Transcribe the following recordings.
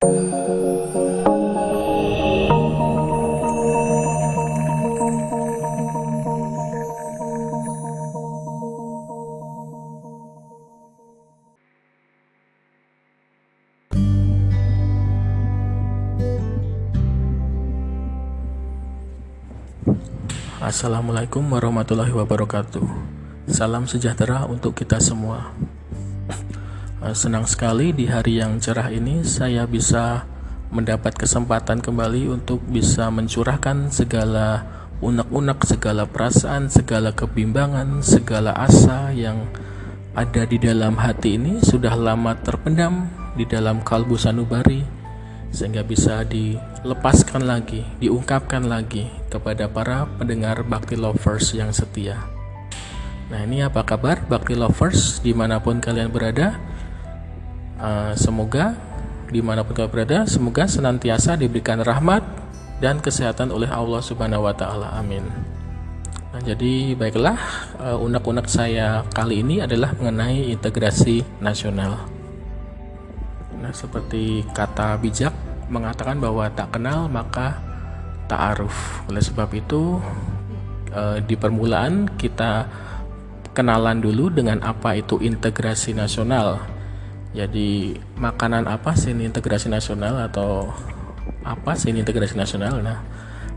Assalamualaikum warahmatullahi wabarakatuh. Salam sejahtera untuk kita semua. Senang sekali di hari yang cerah ini saya bisa mendapat kesempatan kembali untuk bisa mencurahkan segala unek-unek, segala perasaan, segala kebimbangan, segala asa yang ada di dalam hati ini sudah lama terpendam di dalam kalbu sanubari, sehingga bisa dilepaskan lagi, diungkapkan lagi kepada para pendengar Bhakti Lovers yang setia. Nah, ini apa kabar Bhakti Lovers dimanapun kalian berada? Semoga dimanapun kalian berada, semoga senantiasa diberikan rahmat dan kesehatan oleh Allah Subhanahu wa Ta'ala. Amin. Nah, jadi baiklah, unek-unek saya kali ini adalah mengenai integrasi nasional. Nah, seperti kata bijak mengatakan bahwa tak kenal maka ta'aruf. Oleh sebab itu, di permulaan kita kenalan dulu dengan apa itu integrasi nasional. Jadi, makanan apa sih ini integrasi nasional, atau apa sih ini integrasi nasional? Nah,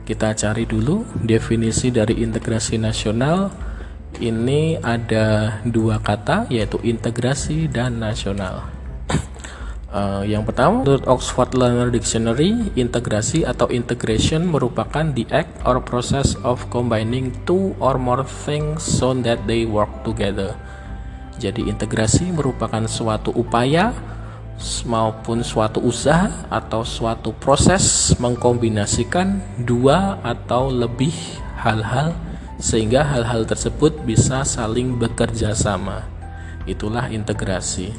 kita cari dulu definisi dari integrasi nasional. Ini ada dua kata, yaitu integrasi dan nasional. Yang pertama, menurut Oxford Learner Dictionary, integrasi atau integration merupakan the act or process of combining two or more things so that they work together. Jadi integrasi merupakan suatu upaya maupun suatu usaha atau suatu proses mengkombinasikan dua atau lebih hal-hal sehingga hal-hal tersebut bisa saling bekerja sama. Itulah integrasi.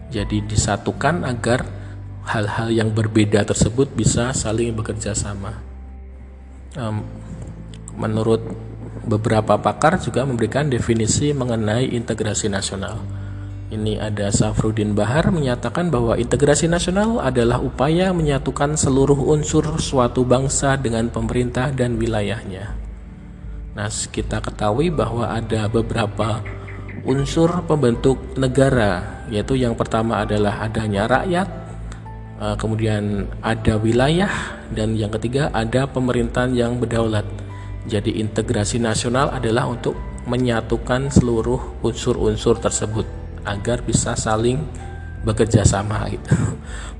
Jadi disatukan agar hal-hal yang berbeda tersebut bisa saling bekerja sama. Menurut beberapa pakar juga memberikan definisi mengenai integrasi nasional. Ini ada Safruddin Bahar menyatakan bahwa integrasi nasional adalah upaya menyatukan seluruh unsur suatu bangsa dengan pemerintah dan wilayahnya. Nah, kita ketahui bahwa ada beberapa unsur pembentuk negara, yaitu yang pertama adalah adanya rakyat, kemudian ada wilayah, dan yang ketiga ada pemerintahan yang berdaulat. Jadi integrasi nasional adalah untuk menyatukan seluruh unsur-unsur tersebut agar bisa saling bekerja sama gitu.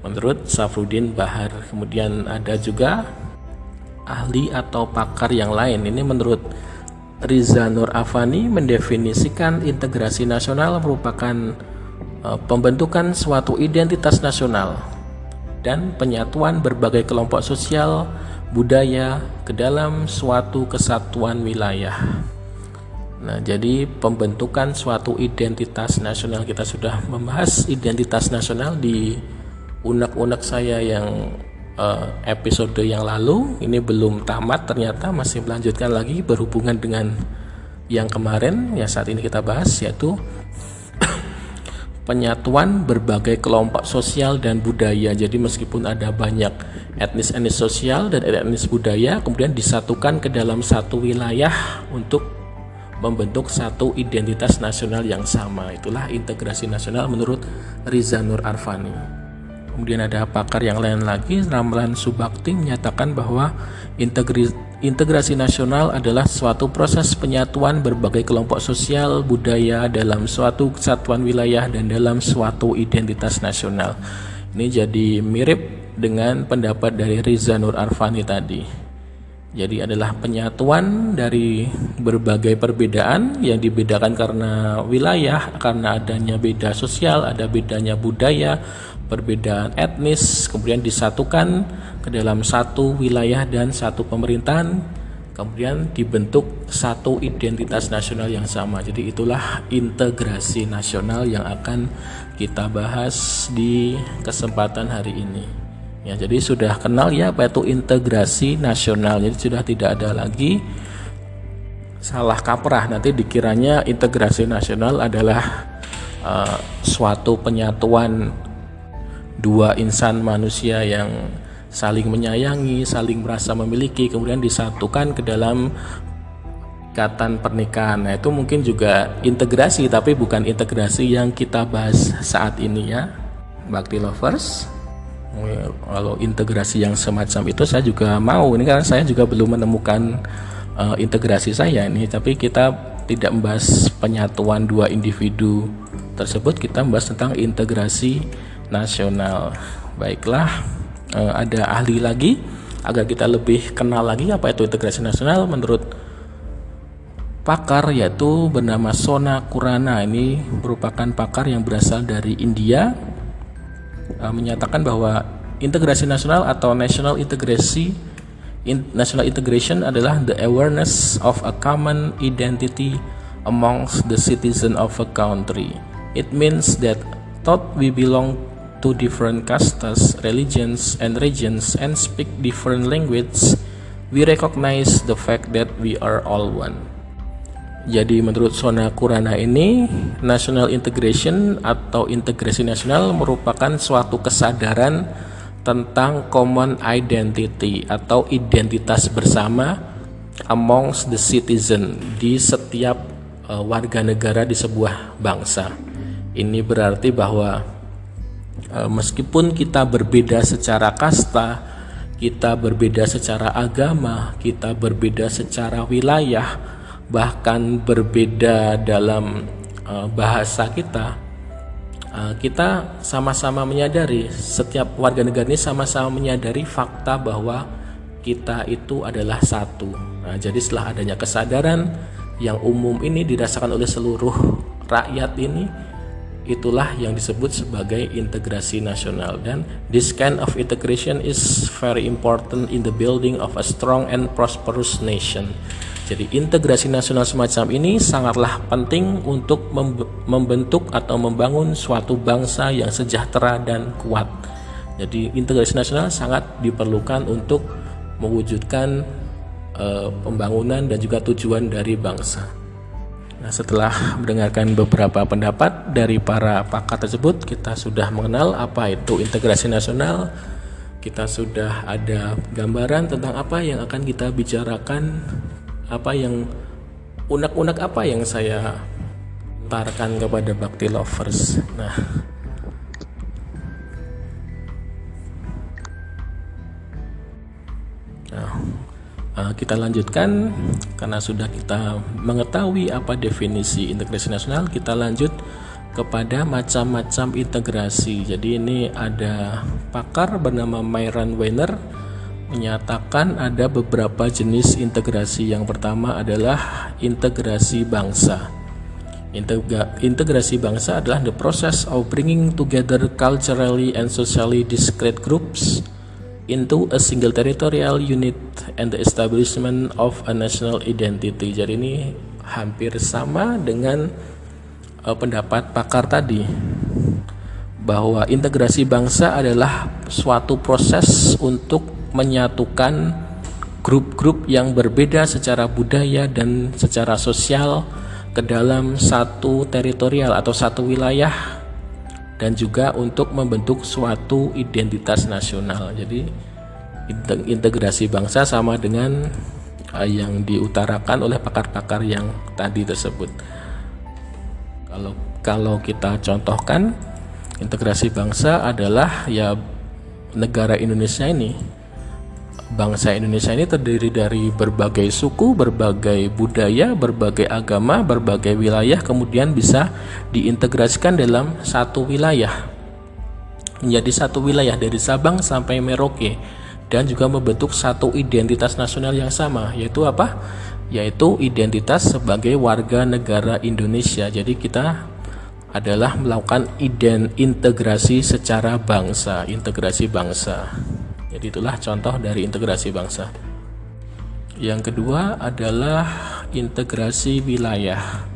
Menurut Safruddin Bahar. Kemudian ada juga ahli atau pakar yang lain. Ini menurut Riza Nur Afani mendefinisikan integrasi nasional merupakan pembentukan suatu identitas nasional dan penyatuan berbagai kelompok sosial, budaya ke dalam suatu kesatuan wilayah. Nah, jadi pembentukan suatu identitas nasional, kita sudah membahas identitas nasional di unek-unek saya yang episode yang lalu. Ini belum tamat, ternyata masih melanjutkan lagi berhubungan dengan yang kemarin yang saat ini kita bahas, yaitu penyatuan berbagai kelompok sosial dan budaya. Jadi meskipun ada banyak etnis sosial dan etnis budaya, kemudian disatukan ke dalam satu wilayah untuk membentuk satu identitas nasional yang sama. Itulah integrasi nasional menurut Riza Nur Arfani. Kemudian ada pakar yang lain lagi, Ramlan Subakti menyatakan bahwa integrasi nasional adalah suatu proses penyatuan berbagai kelompok sosial, budaya dalam suatu kesatuan wilayah dan dalam suatu identitas nasional. Ini jadi mirip dengan pendapat dari Riza Nur Arfani tadi. Jadi adalah penyatuan dari berbagai perbedaan yang dibedakan karena wilayah, karena adanya beda sosial, ada bedanya budaya, perbedaan etnis, kemudian disatukan ke dalam satu wilayah dan satu pemerintahan, kemudian dibentuk satu identitas nasional yang sama. Jadi itulah integrasi nasional yang akan kita bahas di kesempatan hari ini. Ya, jadi sudah kenal ya apa itu integrasi nasional. Jadi sudah tidak ada lagi salah kaprah nanti dikiranya integrasi nasional adalah suatu penyatuan dua insan manusia yang saling menyayangi, saling merasa memiliki, kemudian disatukan ke dalam ikatan pernikahan. Nah, itu mungkin juga integrasi, tapi bukan integrasi yang kita bahas saat ini ya, Bakti Lovers. Kalau integrasi yang semacam itu saya juga mau, ini karena saya juga belum menemukan integrasi saya ini, tapi kita tidak membahas penyatuan dua individu tersebut, kita membahas tentang integrasi nasional. Baiklah, ada ahli lagi agar kita lebih kenal lagi apa itu integrasi nasional menurut pakar, yaitu bernama Sona Kurana. Ini merupakan pakar yang berasal dari India, menyatakan bahwa integrasi nasional atau national integration adalah the awareness of a common identity amongst the citizens of a country. It means that though we belong to different castes, religions, and regions and speak different languages, we recognize the fact that we are all one. Jadi menurut Sona Kurana ini, national integration atau integrasi nasional merupakan suatu kesadaran tentang common identity atau identitas bersama amongst the citizen, di setiap warga negara di sebuah bangsa. Ini berarti bahwa meskipun kita berbeda secara kasta, kita berbeda secara agama, kita berbeda secara wilayah, bahkan berbeda dalam bahasa kita, kita sama-sama menyadari, setiap warga negara ini sama-sama menyadari fakta bahwa kita itu adalah satu. Nah, jadi setelah adanya kesadaran yang umum ini dirasakan oleh seluruh rakyat ini, itulah yang disebut sebagai integrasi nasional. Dan this kind of integration is very important in the building of a strong and prosperous nation. Jadi integrasi nasional semacam ini sangatlah penting untuk membentuk atau membangun suatu bangsa yang sejahtera dan kuat. Jadi integrasi nasional sangat diperlukan untuk mewujudkan pembangunan dan juga tujuan dari bangsa. Nah, setelah mendengarkan beberapa pendapat dari para pakar tersebut, kita sudah mengenal apa itu integrasi nasional. Kita sudah ada gambaran tentang apa yang akan kita bicarakan, apa yang unek-unek apa yang saya utarakan kepada Bakti Lovers. Nah, kita lanjutkan. Karena sudah kita mengetahui apa definisi integrasi nasional, kita lanjut kepada macam-macam integrasi. Jadi ini ada pakar bernama Myron Weiner menyatakan ada beberapa jenis integrasi. Yang pertama adalah integrasi bangsa. Integrasi bangsa adalah the process of bringing together culturally and socially discrete groups into a single territorial unit and the establishment of a national identity. Jadi ini hampir sama dengan pendapat pakar tadi, bahwa integrasi bangsa adalah suatu proses untuk menyatukan grup-grup yang berbeda secara budaya dan secara sosial ke dalam satu teritorial atau satu wilayah, dan juga untuk membentuk suatu identitas nasional. Jadi integrasi bangsa sama dengan yang diutarakan oleh pakar-pakar yang tadi tersebut. Kalau kita contohkan, integrasi bangsa adalah ya negara Indonesia ini. Bangsa Indonesia ini terdiri dari berbagai suku, berbagai budaya, berbagai agama, berbagai wilayah, kemudian bisa diintegrasikan dalam satu wilayah, menjadi satu wilayah dari Sabang sampai Merauke, dan juga membentuk satu identitas nasional yang sama, yaitu apa? Yaitu identitas sebagai warga negara Indonesia. Jadi kita adalah melakukan integrasi secara bangsa, integrasi bangsa. Jadi itulah contoh dari integrasi bangsa. Yang kedua adalah integrasi wilayah.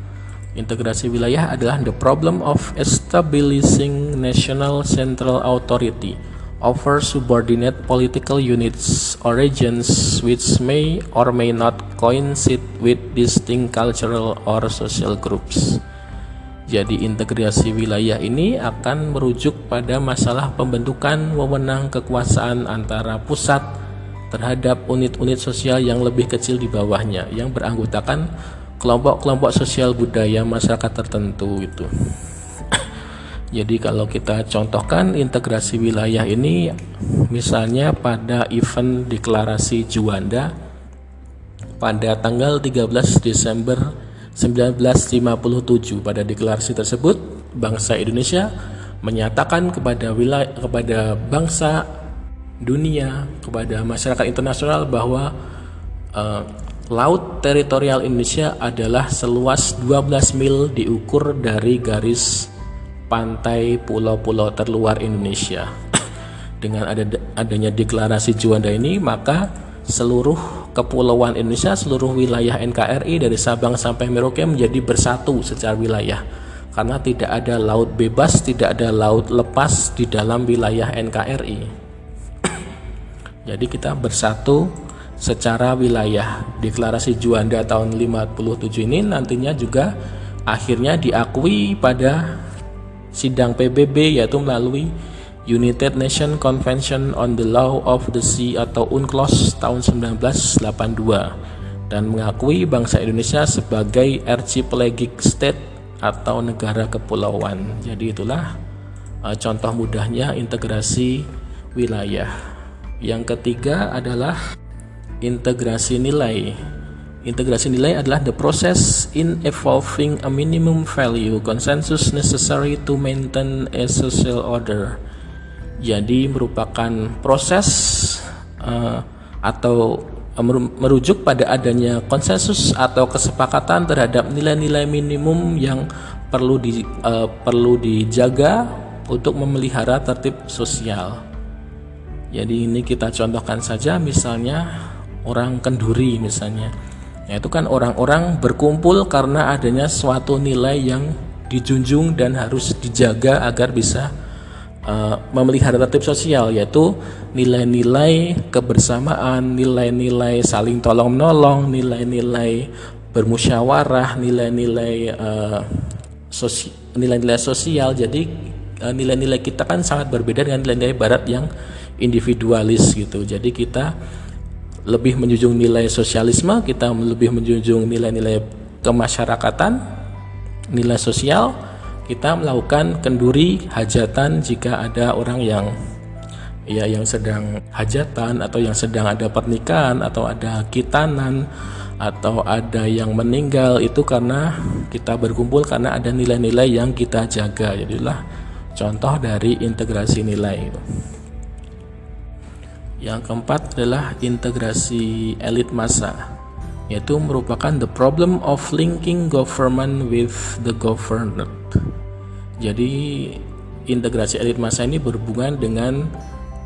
Integrasi wilayah adalah the problem of establishing national central authority over subordinate political units or regions which may or may not coincide with distinct cultural or social groups. Jadi integrasi wilayah ini akan merujuk pada masalah pembentukan wewenang kekuasaan antara pusat terhadap unit-unit sosial yang lebih kecil di bawahnya yang beranggotakan kelompok-kelompok sosial budaya masyarakat tertentu itu. Jadi kalau kita contohkan integrasi wilayah ini misalnya pada event deklarasi Juanda pada tanggal 13 Desember 1957. Pada deklarasi tersebut bangsa Indonesia menyatakan kepada bangsa dunia, kepada masyarakat internasional bahwa laut teritorial Indonesia adalah seluas 12 mil diukur dari garis pantai pulau-pulau terluar Indonesia. Dengan adanya deklarasi Juanda ini, maka seluruh kepulauan Indonesia, seluruh wilayah NKRI dari Sabang sampai Merauke menjadi bersatu secara wilayah. Karena tidak ada laut bebas, tidak ada laut lepas di dalam wilayah NKRI. Jadi kita bersatu secara wilayah. Deklarasi Juanda tahun 57 ini nantinya juga akhirnya diakui pada sidang PBB, yaitu melalui United Nations Convention on the Law of the Sea atau UNCLOS tahun 1982 dan mengakui bangsa Indonesia sebagai archipelagic state atau negara kepulauan. Jadi itulah contoh mudahnya integrasi wilayah. Yang ketiga adalah integrasi nilai. Integrasi nilai adalah the process in evolving a minimum value consensus necessary to maintain a social order. Jadi merupakan proses atau merujuk pada adanya konsensus atau kesepakatan terhadap nilai-nilai minimum yang perlu dijaga untuk memelihara tertib sosial. Jadi ini kita contohkan saja, misalnya orang Kenduri misalnya. Itu kan orang-orang berkumpul karena adanya suatu nilai yang dijunjung dan harus dijaga agar bisa memelihara tertib sosial, yaitu nilai-nilai kebersamaan, nilai-nilai saling tolong-menolong, nilai-nilai bermusyawarah, nilai-nilai sosial. Jadi nilai-nilai kita kan sangat berbeda dengan nilai-nilai barat yang individualis gitu. Jadi kita lebih menjunjung nilai sosialisme, kita lebih menjunjung nilai-nilai kemasyarakatan, nilai sosial. Kita melakukan kenduri hajatan jika ada orang yang sedang hajatan atau yang sedang ada pernikahan atau ada khitanan atau ada yang meninggal, itu karena kita berkumpul karena ada nilai-nilai yang kita jaga. Jadilah contoh dari integrasi nilai. Yang keempat adalah integrasi elit massa, yaitu merupakan the problem of linking government with the governed. Jadi integrasi elit massa ini berhubungan dengan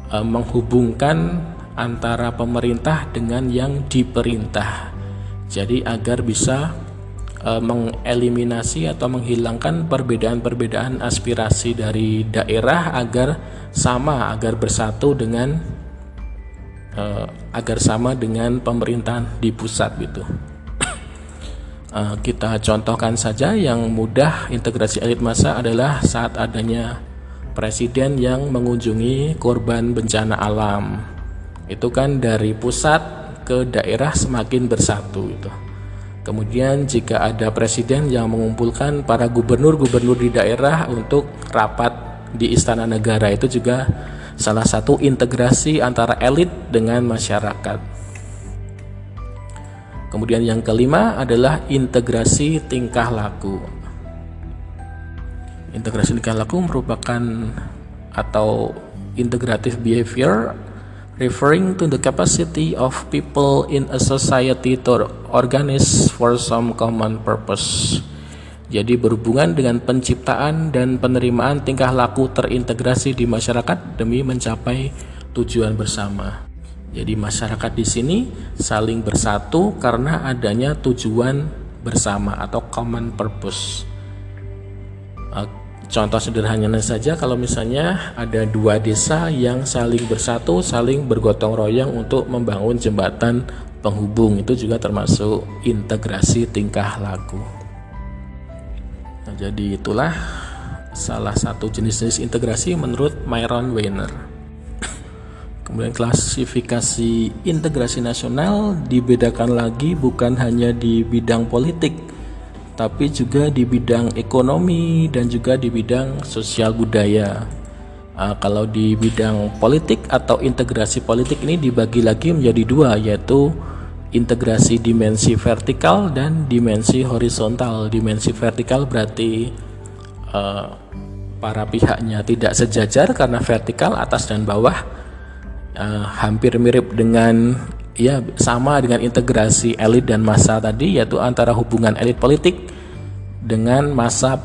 menghubungkan antara pemerintah dengan yang diperintah. Jadi agar bisa mengeliminasi atau menghilangkan perbedaan-perbedaan aspirasi dari daerah agar bersatu dengan pemerintahan di pusat gitu. Kita contohkan saja yang mudah integrasi elit massa adalah saat adanya presiden yang mengunjungi korban bencana alam. Itu kan dari pusat ke daerah semakin bersatu itu. Kemudian jika ada presiden yang mengumpulkan para gubernur-gubernur di daerah untuk rapat di Istana Negara, itu juga salah satu integrasi antara elit dengan masyarakat. Kemudian yang kelima adalah integrasi tingkah laku. Integrasi tingkah laku merupakan atau integrative behavior referring to the capacity of people in a society to organize for some common purpose. Jadi berhubungan dengan penciptaan dan penerimaan tingkah laku terintegrasi di masyarakat demi mencapai tujuan bersama. Jadi masyarakat di sini saling bersatu karena adanya tujuan bersama atau common purpose. Contoh sederhananya saja, kalau misalnya ada dua desa yang saling bersatu, saling bergotong royong untuk membangun jembatan penghubung, itu juga termasuk integrasi tingkah laku. Nah, jadi itulah salah satu jenis-jenis integrasi menurut Myron Weiner. Kemudian klasifikasi integrasi nasional dibedakan lagi bukan hanya di bidang politik, tapi juga di bidang ekonomi dan juga di bidang sosial budaya. Kalau di bidang politik atau integrasi politik ini dibagi lagi menjadi dua, yaitu integrasi dimensi vertikal dan dimensi horizontal. Dimensi vertikal berarti para pihaknya tidak sejajar karena vertikal atas dan bawah. Hampir mirip dengan sama dengan integrasi elit dan massa tadi, yaitu antara hubungan elit politik dengan massa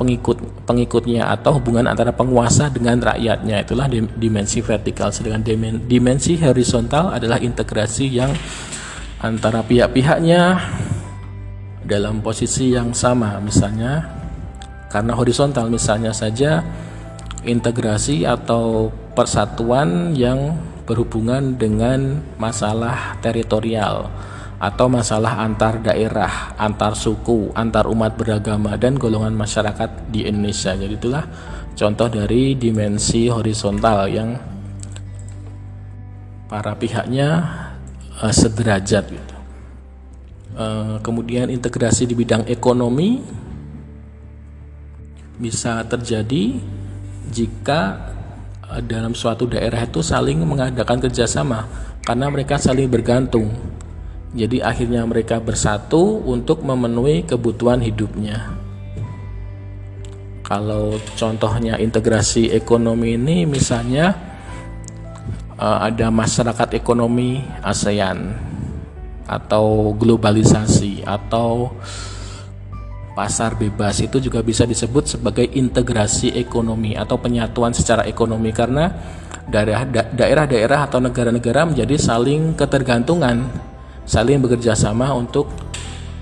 pengikutnya atau hubungan antara penguasa dengan rakyatnya. Itulah dimensi vertikal. Sedangkan dimensi horizontal adalah integrasi yang antara pihak-pihaknya dalam posisi yang sama. Misalnya karena horizontal, misalnya saja integrasi atau persatuan yang berhubungan dengan masalah teritorial atau masalah antar daerah, antar suku, antar umat beragama dan golongan masyarakat di Indonesia. Jadi itulah contoh dari dimensi horizontal yang para pihaknya sederajat gitu. Kemudian integrasi di bidang ekonomi bisa terjadi jika dalam suatu daerah itu saling mengadakan kerjasama karena mereka saling bergantung. Jadi akhirnya mereka bersatu untuk memenuhi kebutuhan hidupnya. Kalau contohnya integrasi ekonomi ini misalnya ada masyarakat ekonomi ASEAN atau globalisasi atau pasar bebas, itu juga bisa disebut sebagai integrasi ekonomi atau penyatuan secara ekonomi karena daerah-daerah atau negara-negara menjadi saling ketergantungan, saling bekerja sama untuk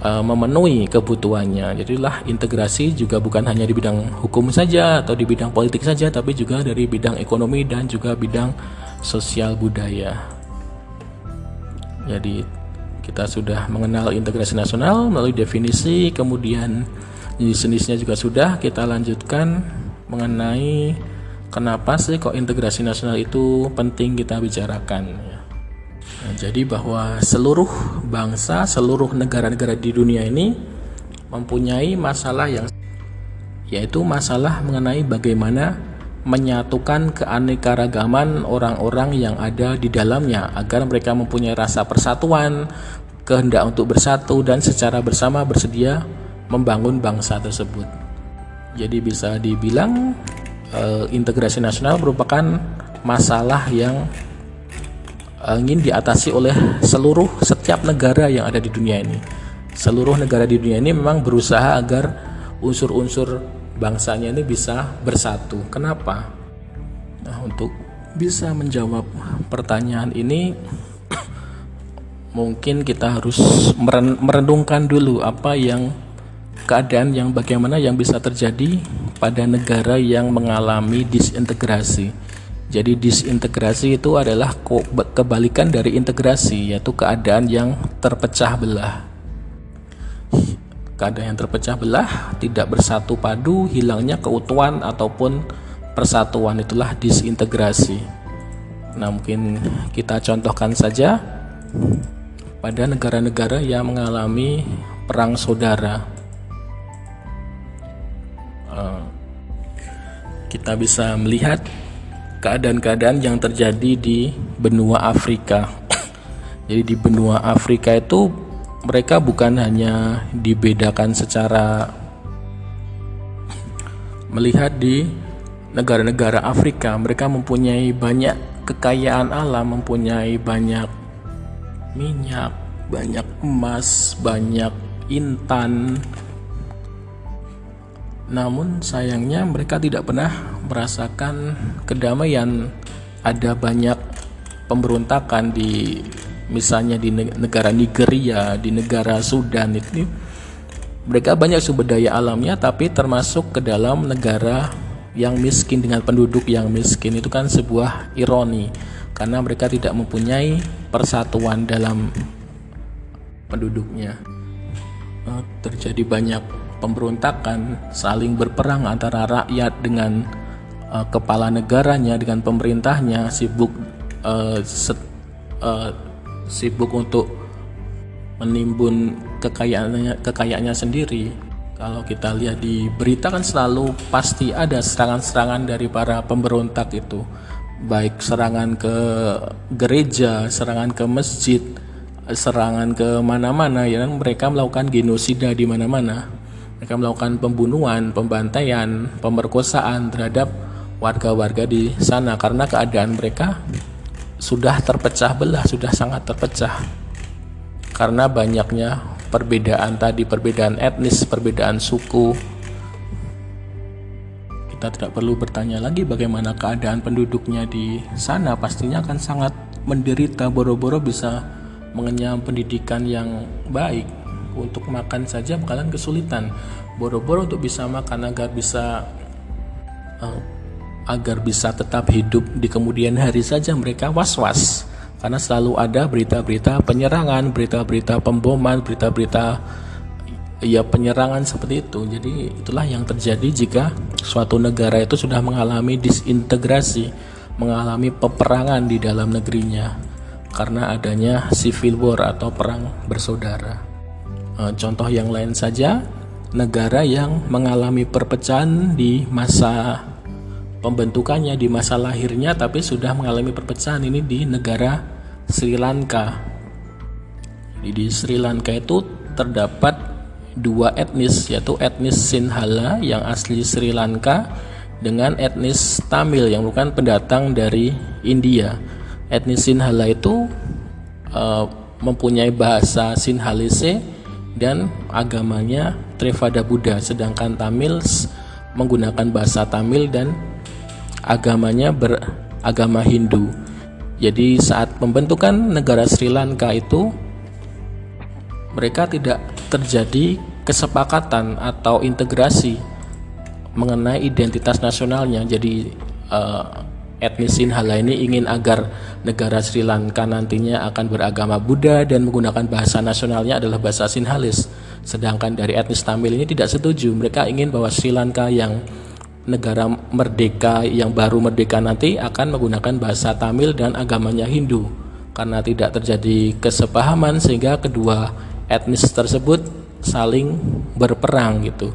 memenuhi kebutuhannya. Jadilah integrasi juga bukan hanya di bidang hukum saja atau di bidang politik saja, tapi juga dari bidang ekonomi dan juga bidang sosial budaya. Jadi kita sudah mengenal integrasi nasional melalui definisi, kemudian jenis-jenisnya juga sudah. Kita lanjutkan mengenai kenapa sih kok integrasi nasional itu penting kita bicarakan. Nah, jadi bahwa seluruh bangsa, seluruh negara-negara di dunia ini mempunyai masalah yaitu masalah mengenai bagaimana menyatukan keanekaragaman orang-orang yang ada di dalamnya agar mereka mempunyai rasa persatuan, kehendak untuk bersatu dan secara bersama bersedia membangun bangsa tersebut. Jadi bisa dibilang integrasi nasional merupakan masalah yang ingin diatasi oleh setiap negara yang ada di dunia ini. Seluruh negara di dunia ini memang berusaha agar unsur-unsur bangsanya ini bisa bersatu. Kenapa? Nah, untuk bisa menjawab pertanyaan ini mungkin kita harus merenungkan dulu keadaan yang bagaimana yang bisa terjadi pada negara yang mengalami disintegrasi. Jadi disintegrasi itu adalah kebalikan dari integrasi, yaitu keadaan yang terpecah belah. Keadaan yang terpecah belah, tidak bersatu padu, hilangnya keutuhan ataupun persatuan, itulah disintegrasi. Nah, mungkin kita contohkan saja pada negara-negara yang mengalami perang saudara. Kita bisa melihat keadaan-keadaan yang terjadi di benua Afrika. Jadi di benua Afrika itu mereka bukan hanya dibedakan secara melihat di negara-negara Afrika, mereka mempunyai banyak kekayaan alam, mempunyai banyak minyak, banyak emas, banyak intan. Namun sayangnya mereka tidak pernah merasakan kedamaian. Ada banyak pemberontakan misalnya di negara Nigeria, di negara Sudan itu mereka banyak sumber daya alamnya, tapi termasuk ke dalam negara yang miskin dengan penduduk yang miskin. Itu kan sebuah ironi karena mereka tidak mempunyai persatuan dalam penduduknya. Terjadi banyak pemberontakan, saling berperang antara rakyat dengan kepala negaranya, dengan pemerintahnya, sibuk untuk menimbun kekayaannya sendiri. Kalau kita lihat di berita kan selalu pasti ada serangan-serangan dari para pemberontak itu, baik serangan ke gereja, serangan ke masjid, serangan ke mana-mana, ya kan. Mereka melakukan genosida di mana-mana. Mereka melakukan pembunuhan, pembantaian, pemerkosaan terhadap warga-warga di sana karena keadaan mereka sudah terpecah belah, sudah sangat terpecah karena banyaknya perbedaan tadi, perbedaan etnis, perbedaan suku. Kita tidak perlu bertanya lagi bagaimana keadaan penduduknya di sana, pastinya akan sangat menderita. Boro-boro bisa mengenyam pendidikan yang baik, untuk makan saja bakalan kesulitan. Boro-boro untuk bisa makan agar bisa tetap hidup di kemudian hari saja mereka was-was, karena selalu ada berita-berita penyerangan, berita-berita pemboman, berita-berita penyerangan seperti itu. Jadi itulah yang terjadi jika suatu negara itu sudah mengalami disintegrasi, mengalami peperangan di dalam negerinya karena adanya civil war atau perang bersaudara. Contoh yang lain saja, negara yang mengalami perpecahan di masa pembentukannya, di masa lahirnya, tapi sudah mengalami perpecahan ini di negara Sri Lanka. Di Sri Lanka itu terdapat dua etnis, yaitu etnis Sinhala yang asli Sri Lanka dengan etnis Tamil yang bukan pendatang dari India. Etnis Sinhala itu mempunyai bahasa Sinhalese dan agamanya Theravada Buddha, sedangkan Tamils menggunakan bahasa Tamil dan agamanya beragama Hindu. Jadi saat pembentukan negara Sri Lanka itu mereka tidak terjadi kesepakatan atau integrasi mengenai identitas nasionalnya. Jadi etnis Sinhala ini ingin agar negara Sri Lanka nantinya akan beragama Buddha dan menggunakan bahasa nasionalnya adalah bahasa Sinhalese. Sedangkan dari etnis Tamil ini tidak setuju. Mereka ingin bahwa Sri Lanka yang negara merdeka, yang baru merdeka nanti akan menggunakan bahasa Tamil dan agamanya Hindu. Karena tidak terjadi kesepahaman sehingga kedua etnis tersebut saling berperang gitu.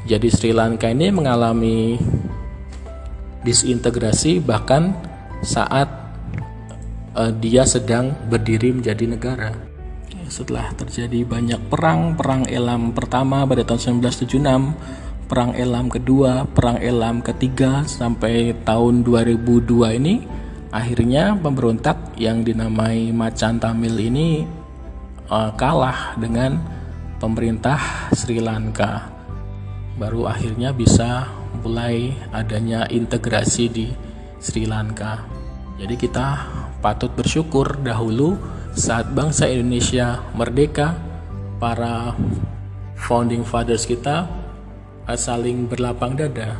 Jadi Sri Lanka ini mengalami disintegrasi bahkan saat dia sedang berdiri menjadi negara. Setelah terjadi banyak perang Elam pertama pada tahun 1976, perang Elam kedua, perang Elam ketiga sampai tahun 2002 ini, akhirnya pemberontak yang dinamai Macan Tamil ini kalah dengan pemerintah Sri Lanka. Baru akhirnya bisa mulai adanya integrasi di Sri Lanka. Jadi kita patut bersyukur dahulu saat bangsa Indonesia merdeka, para founding fathers kita saling berlapang dada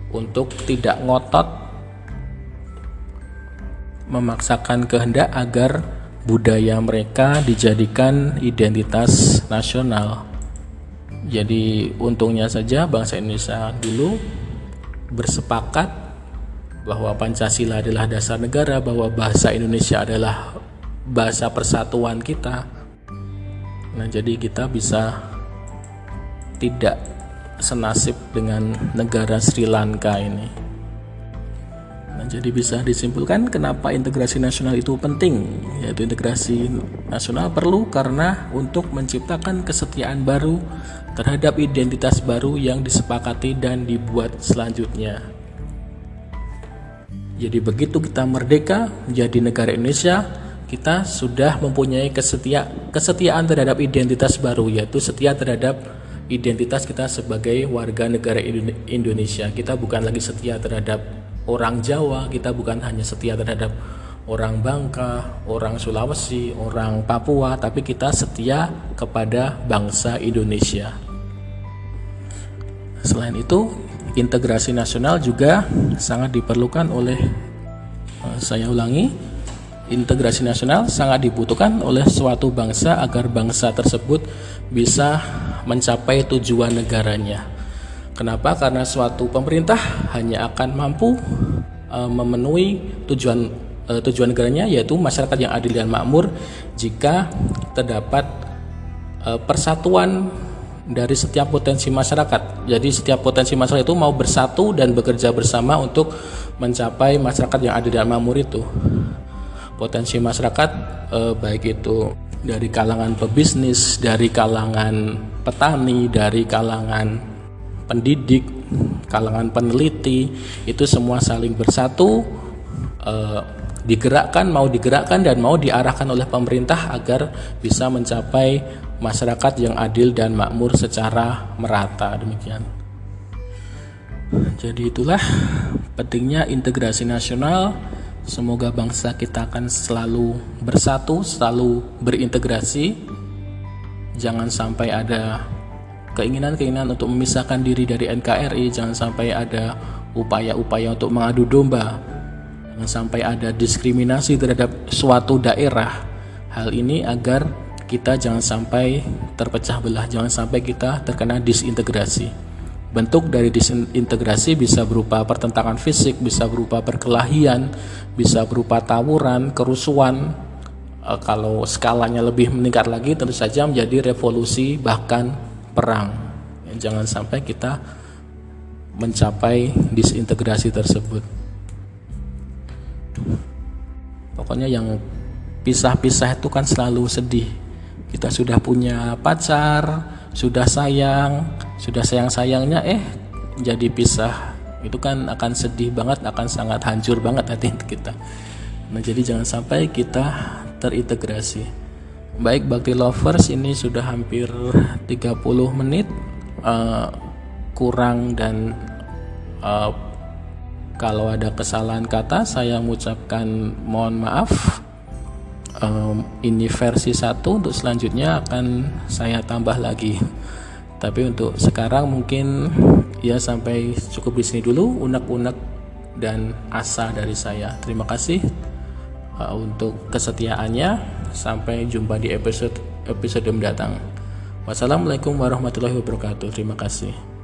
untuk tidak ngotot memaksakan kehendak agar budaya mereka dijadikan identitas nasional. Jadi untungnya saja bangsa Indonesia dulu bersepakat bahwa Pancasila adalah dasar negara, bahwa bahasa Indonesia adalah bahasa persatuan kita. Nah, jadi kita bisa tidak senasib dengan negara Sri Lanka ini. Nah, jadi bisa disimpulkan kenapa integrasi nasional itu penting, yaitu integrasi nasional perlu karena untuk menciptakan kesetiaan baru terhadap identitas baru yang disepakati dan dibuat selanjutnya. Jadi begitu kita merdeka menjadi negara Indonesia, kita sudah mempunyai kesetiaan terhadap identitas baru, yaitu setia terhadap identitas kita sebagai warga negara Indonesia. Kita bukan lagi setia terhadap orang Jawa, kita bukan hanya setia terhadap orang Bangka, orang Sulawesi, orang Papua, tapi kita setia kepada bangsa Indonesia. Selain itu, integrasi nasional juga sangat diperlukan oleh, saya ulangi, integrasi nasional sangat dibutuhkan oleh suatu bangsa agar bangsa tersebut bisa mencapai tujuan negaranya. Kenapa? Karena suatu pemerintah hanya akan mampu memenuhi tujuan negaranya, yaitu masyarakat yang adil dan makmur, jika terdapat persatuan dari setiap potensi masyarakat. Jadi setiap potensi masyarakat itu mau bersatu dan bekerja bersama untuk mencapai masyarakat yang adil dan makmur itu. Potensi masyarakat baik itu dari kalangan pebisnis, dari kalangan petani, dari kalangan pendidik, kalangan peneliti, itu semua saling bersatu, mau digerakkan dan mau diarahkan oleh pemerintah agar bisa mencapai masyarakat yang adil dan makmur secara merata. Demikian. Jadi itulah pentingnya integrasi nasional. Semoga bangsa kita akan selalu bersatu, selalu berintegrasi. Jangan sampai ada keinginan untuk memisahkan diri dari NKRI, jangan sampai ada upaya-upaya untuk mengadu domba, jangan sampai ada diskriminasi terhadap suatu daerah. Hal ini agar kita jangan sampai terpecah belah, jangan sampai kita terkena disintegrasi. Bentuk dari disintegrasi bisa berupa pertentangan fisik, bisa berupa perkelahian, bisa berupa tawuran, kerusuhan. Kalau skalanya lebih meningkat lagi, tentu saja menjadi revolusi, bahkan perang. Jangan sampai kita mencapai disintegrasi tersebut. Pokoknya yang pisah-pisah itu kan selalu sedih. Kita sudah punya pacar, sudah sayang-sayangnya jadi pisah. Itu kan akan sedih banget, akan sangat hancur banget hati kita. Nah, jadi jangan sampai kita terintegrasi. Baik Bakti Lovers, ini sudah hampir 30 menit kurang, dan kalau ada kesalahan kata saya mengucapkan mohon maaf. Ini versi 1, untuk selanjutnya akan saya tambah lagi. Tapi untuk sekarang mungkin ya sampai cukup di sini dulu unek-unek dan asa dari saya. Terima kasih untuk kesetiaannya. Sampai jumpa di episode mendatang. Wassalamualaikum warahmatullahi wabarakatuh. Terima kasih.